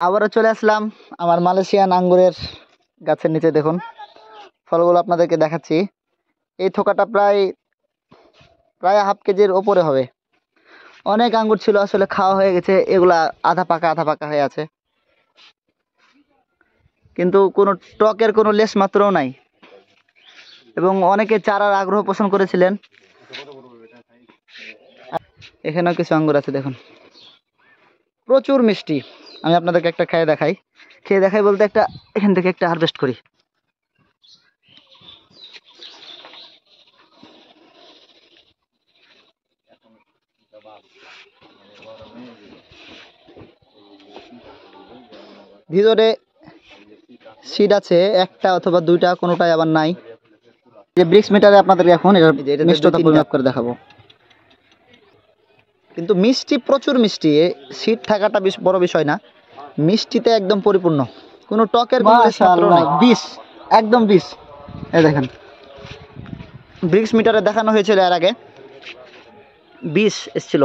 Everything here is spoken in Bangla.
আবারও চলে আসলাম আমার মালয়েশিয়ান আঙ্গুরের গাছের নিচে। দেখুন ফলগুলো আপনাদেরকে দেখাচ্ছি। এই থোকাটা প্রায় প্রায় হাফ কেজির ওপরে হবে। অনেক আঙ্গুর ছিল, আসলে খাওয়া হয়ে গেছে। এগুলা আধা পাকা হয়ে আছে, কিন্তু কোনো টকের কোনো লেশ মাত্রও নাই। এবং অনেকে চারার আগ্রহ পোষণ করেছিলেন। এখানেও কিছু আঙ্গুর আছে, দেখুন প্রচুর মিষ্টি। আমি আপনাদেরকে একটা খেয়ে দেখাই বলতে একটা এখান থেকে একটা হারভেস্ট করি। ভিতরে সিড আছে একটা অথবা দুইটা, কোনোটাই আবার নাই। যে ব্রিক্স মিটারে আপনাদেরকে এখন এটা মিষ্টতা পরিমাপ করে দেখাবো। কিন্তু মিষ্টি, প্রচুর মিষ্টি। সিড থাকাটা বড় বিষয় না, মিষ্টিতে একদম পরিপূর্ণ, কোনো টকের কোনো বিষ, একদম বিষ। এই দেখেন ব্রিক্স মিটারে দেখানো হয়েছিল এর আগে, 20 এসেছিল।